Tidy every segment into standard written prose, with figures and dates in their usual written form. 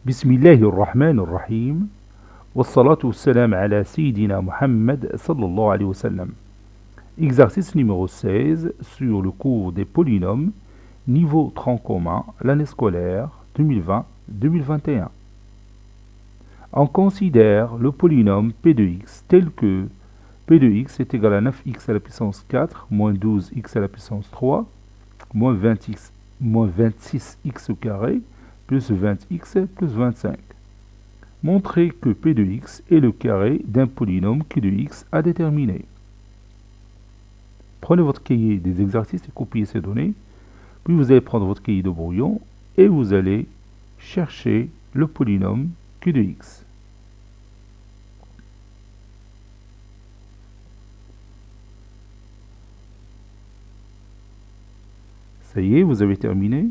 بسم الله الرحمن الرحيم والصلاة والسلام على سيدنا Muhammad sallallahu alayhi wa sallam. Exercice numéro 16 sur le cours des polynômes, niveau tronc commun, l'année scolaire 2020-2021. On considère le polynôme P de x tel que P de x est égal à 9x à la puissance 4 moins 12x à la puissance 3 moins 26x au carré plus 20x plus 25. Montrez que P de x est le carré d'un polynôme Q de x à déterminer. Prenez votre cahier des exercices et copiez ces données. Puis vous allez prendre votre cahier de brouillon et vous allez chercher le polynôme Q de x. Ça y est, vous avez terminé.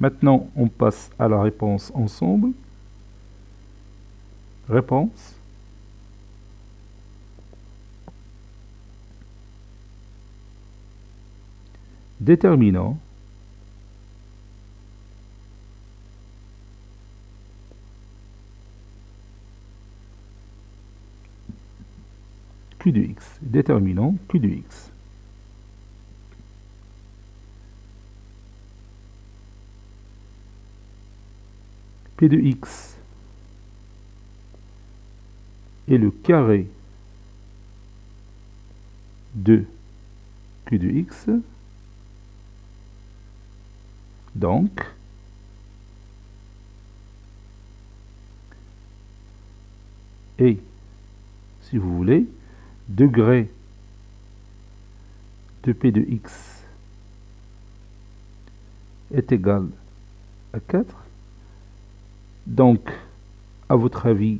Maintenant, on passe à la réponse ensemble. Réponse. Déterminant. Q de x. Déterminant Q de x. P de x est le carré de Q de x. Donc, et, si vous voulez, degré de P de x est égal à 4. Donc, à votre avis,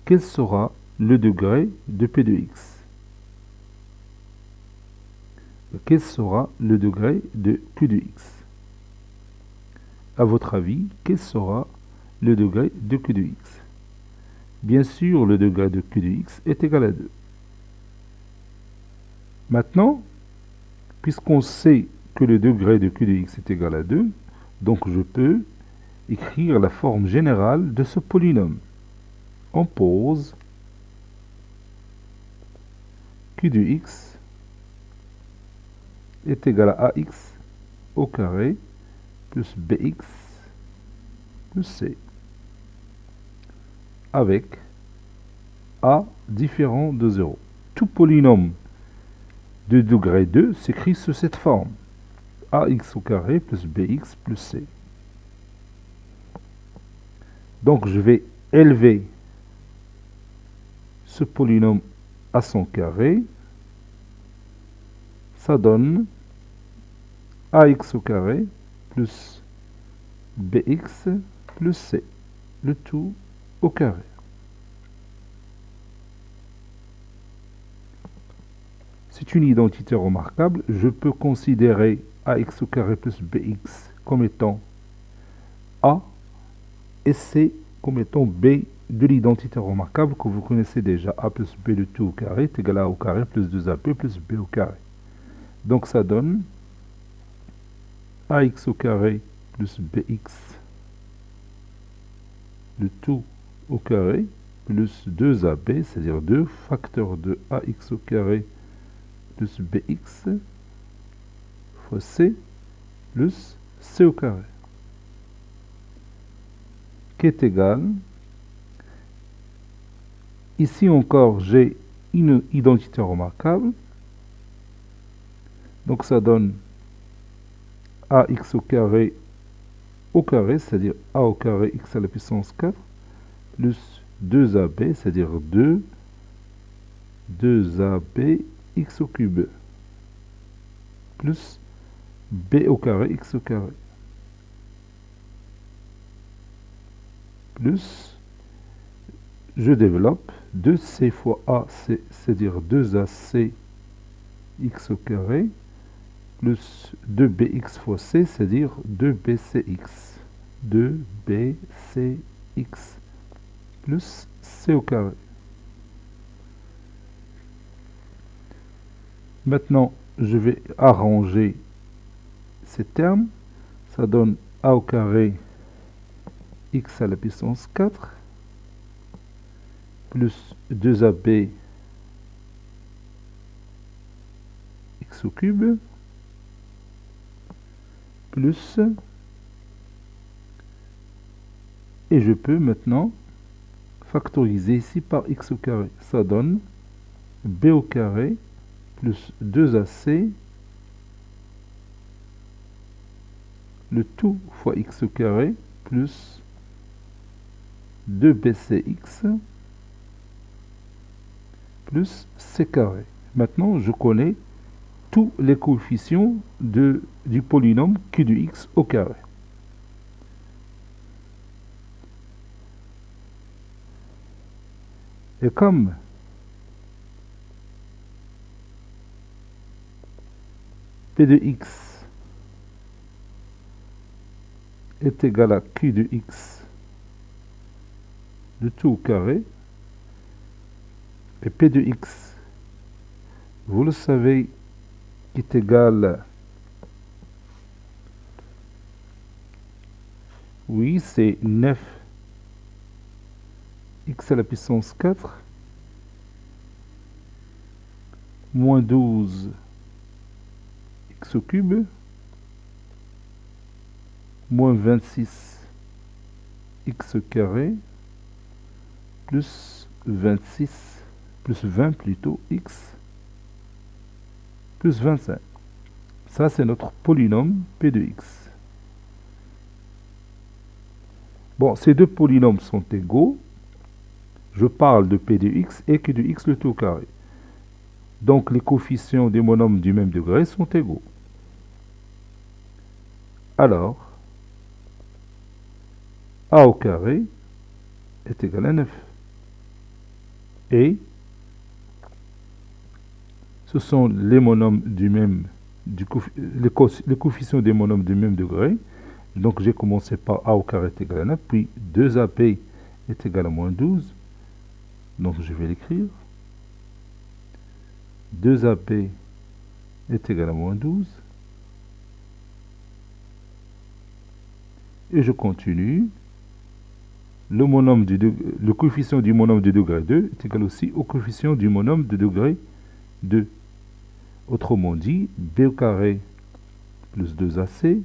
quel sera le degré de P de x? Quel sera le degré de Q de x? À votre avis, quel sera le degré de Q de x? Bien sûr, le degré de Q de x est égal à 2. Maintenant, puisqu'on sait que le degré de Q de x est égal à 2, donc je peux écrire la forme générale de ce polynôme. On pose Q de x est égal à ax au carré plus bx plus c, avec a différent de 0. Tout polynôme de degré 2 s'écrit sous cette forme. Ax au carré plus bx plus c. Donc je vais élever ce polynôme à son carré. Ça donne ax au carré plus bx plus c, le tout au carré. C'est une identité remarquable. Je peux considérer ax au carré plus bx comme étant a et c comme étant b de l'identité remarquable que vous connaissez déjà. A plus b le tout au carré est égal à a au carré plus 2ab plus b au carré. Donc ça donne ax au carré plus bx le tout au carré plus 2ab, c'est-à-dire 2 facteurs de ax au carré plus bx fois c plus c au carré, qui est égal, ici encore j'ai une identité remarquable, donc ça donne ax au carré, c'est-à-dire a au carré x à la puissance 4, plus 2ab, c'est-à-dire 2ab x au cube, plus b au carré x au carré, plus, je développe 2c fois a, c'est-à-dire 2ac x au carré, plus 2bx fois c, c'est-à-dire 2bcx. 2bcx plus c au carré. Maintenant, je vais arranger ces termes. Ça donne a au carré x à la puissance 4 plus 2ab x au cube plus, et je peux maintenant factoriser ici par x au carré. Ça donne b au carré plus 2ac, le tout fois x au carré plus 2bcx plus c carré. Maintenant, je connais tous les coefficients du polynôme q de x au carré. Et comme p de x est égal à q de x, le tout au carré, et p de x, vous le savez, est égal, oui, c'est 9 x à la puissance 4 moins 12 x au cube moins 26 x au carré plus 26 plus 20 plutôt x plus 25. Ça, c'est notre polynôme p de x. Bon, ces deux polynômes sont égaux. Je parle de p de x et q de x le tout au carré. Donc, les coefficients des monômes du même degré sont égaux. Alors, a au carré est égal à 9. Et ce sont les monômes du même, les coefficients des monômes du même degré. Donc, j'ai commencé par a au carré est égal à 9, puis 2ab est égal à moins 12. Donc, je vais l'écrire. 2ab est égal à moins 12. Et je continue. Le coefficient du monôme de degré 2 est égal aussi au coefficient du monôme de degré 2. Autrement dit, b au carré plus 2ac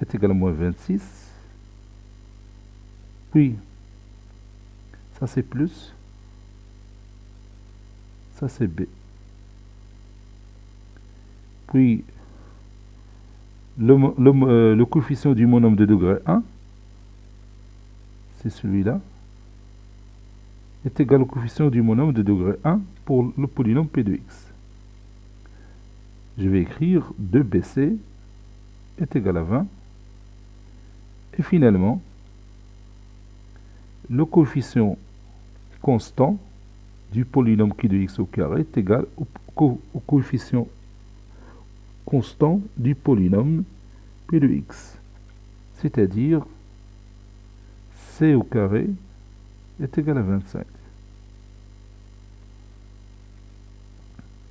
est égal à moins 26. Puis, ça c'est plus, ça c'est b. Puis, le coefficient du monôme de degré 1, c'est celui-là, est égal au coefficient du monôme de degré 1 pour le polynôme p de x. Je vais écrire 2bc est égal à 20. Et finalement, le coefficient constant du polynôme q de x au carré est égal au coefficient constant du polynôme p de x. C'est-à-dire c au carré est égal à 25.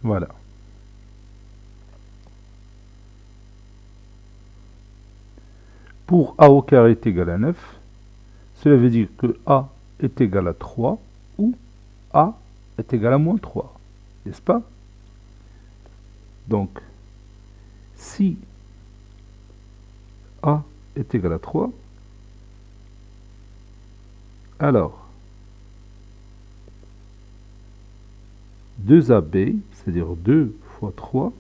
Voilà. Pour a au carré est égal à 9, cela veut dire que a est égal à 3 ou a est égal à moins 3. N'est-ce pas? Donc, si a est égal à 3, alors 2ab, c'est-à-dire 2 fois 3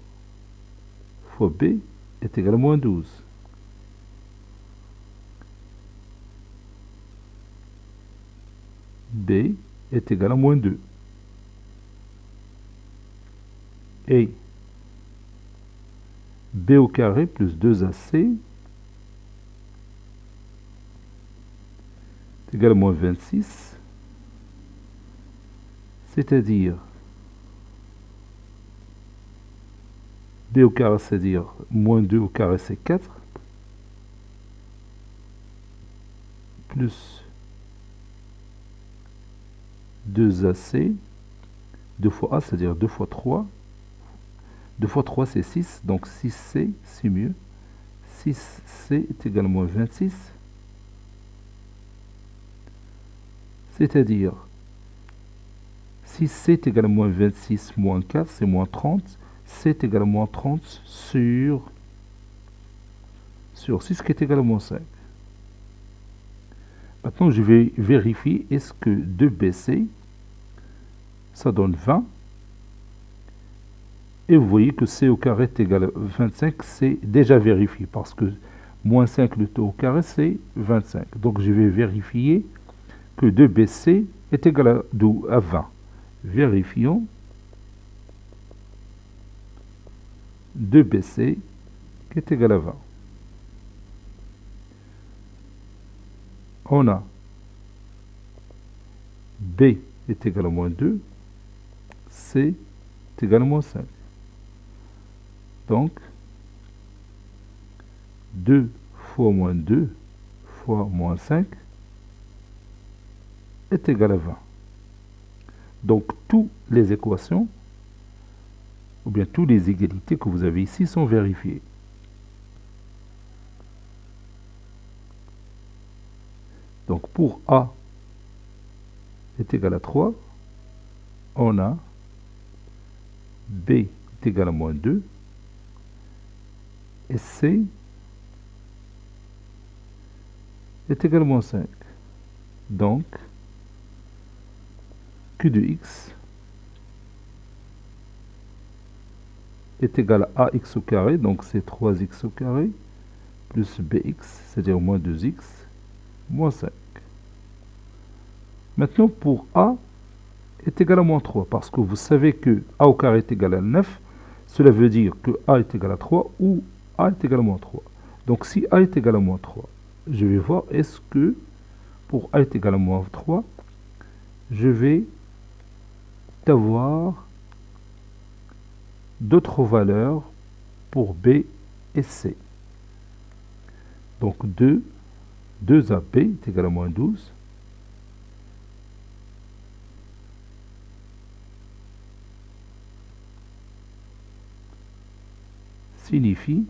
fois b est égal à moins 12. B est égal à moins 2. Et b au carré plus 2ac est égal à moins 26. C'est-à-dire b au carré, c'est-à-dire moins 2 au carré, c'est 4. Plus 2ac, 2 fois a, c'est-à-dire 2 fois 3. 2 fois 3, c'est 6, donc 6c, c'est mieux. 6c est égal à moins 26. C'est-à-dire, si C est égal à moins 26 moins 4, c'est moins 30. C est égal à moins 30 sur 6 qui est égal à moins 5. Maintenant, je vais vérifier est-ce que 2BC, ça donne 20. Et vous voyez que C au carré est égal à 25. C'est déjà vérifié parce que moins 5 le taux au carré, c'est 25. Donc, je vais vérifier que 2BC est égal à 20. Vérifions. 2BC qui est égal à 20. On a B est égal à moins 2, C est égal à moins 5. Donc, 2 fois moins 2 fois moins 5 est égal à 20. Donc, toutes les équations, ou bien toutes les égalités que vous avez ici sont vérifiées. Donc, pour A est égal à 3, on a B est égal à moins 2 et C est égal à moins 5. Donc, Q de X est égal à AX au carré, donc c'est 3X au carré, plus BX, c'est-à-dire moins 2X, moins 5. Maintenant, pour A est égal à moins 3, parce que vous savez que A au carré est égal à 9, cela veut dire que A est égal à 3 ou A est égal à moins 3. Donc si A est égal à moins 3, je vais voir est-ce que pour A est égal à moins 3, je vais avoir d'autres valeurs pour B et C. Donc 2AB est égal à moins 12. Signifie,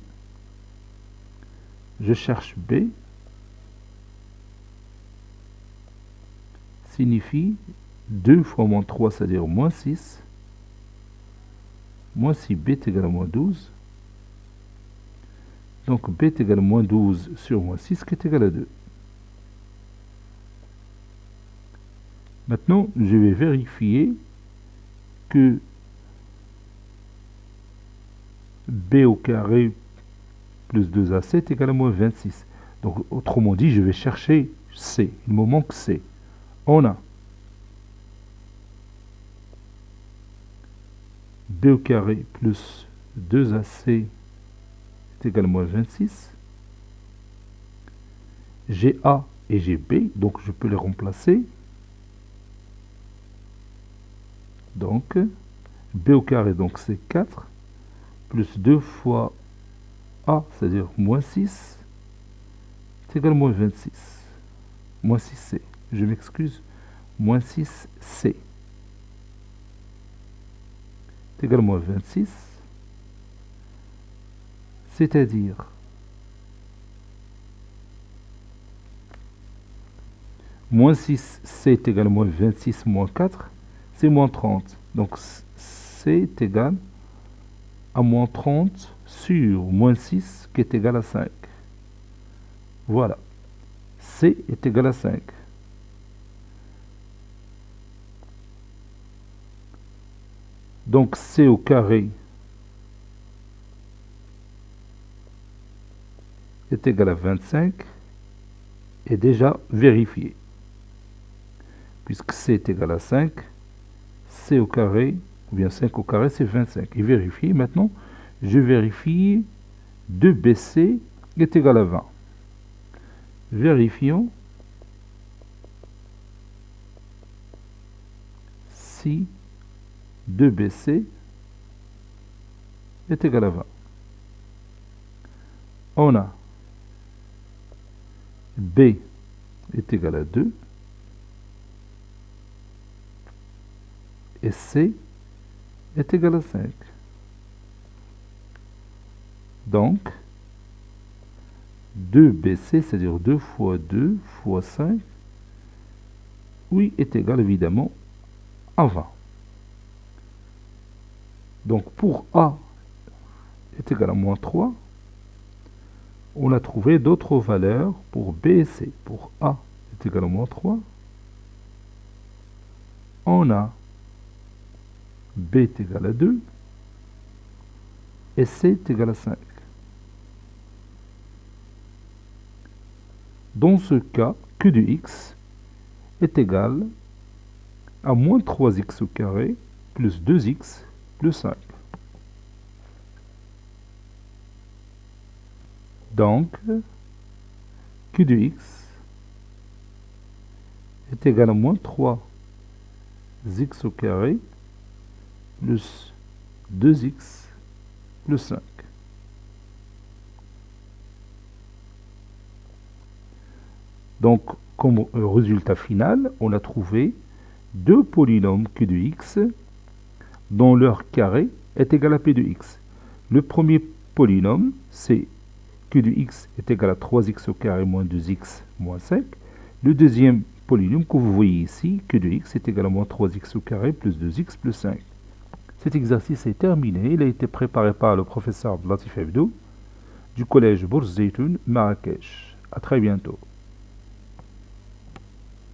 je cherche B, signifie 2 fois moins 3, c'est-à-dire moins 6. Moins 6B est égal à moins 12. Donc B est égal à moins 12 sur moins 6 qui est égal à 2. Maintenant, je vais vérifier que B au carré plus 2AC est égal à moins 26. Donc, autrement dit, je vais chercher C. Il me manque C. On a B au carré plus 2AC est égal à moins 26. J'ai A et j'ai B, donc je peux les remplacer. Donc, B au carré, donc c'est 4, plus 2 fois A, c'est-à-dire moins 6, c'est égal à moins 26. Moins 6C, je m'excuse, moins 6C. C'est égal à moins 26, c'est-à-dire moins 6C est égal à moins 26 moins 4, c'est moins 30. Donc C est égal à moins 30 sur moins 6 qui est égal à 5. Voilà. C est égal à 5. Donc C au carré est égal à 25 est déjà vérifié. Puisque C est égal à 5, C au carré, ou bien 5 au carré, c'est 25. Et vérifier. Maintenant, je vérifie 2BC est égal à 20. Vérifions si 2BC est égal à 20. On a B est égal à 2 et C est égal à 5. Donc, 2BC, c'est-à-dire 2 fois 2 fois 5, oui est égal évidemment à 20. Donc pour A est égal à moins 3, on a trouvé d'autres valeurs pour B et C. Pour A est égal à moins 3, on a B est égal à 2 et C est égal à 5. Dans ce cas, Q de x est égal à moins 3x au carré plus 2x plus 5. Donc, Q de x est égal à moins 3x au carré plus 2x plus 5. Donc, comme résultat final, on a trouvé deux polynômes Q de x dont leur carré est égal à P de x. Le premier polynôme, c'est Q de x est égal à 3x au carré moins 2x moins 5. Le deuxième polynôme que vous voyez ici, Q de x est égal à moins 3x au carré plus 2x plus 5. Cet exercice est terminé. Il a été préparé par le professeur Latif Hebdo du collège Bourz Zeytoun, Marrakech. À très bientôt.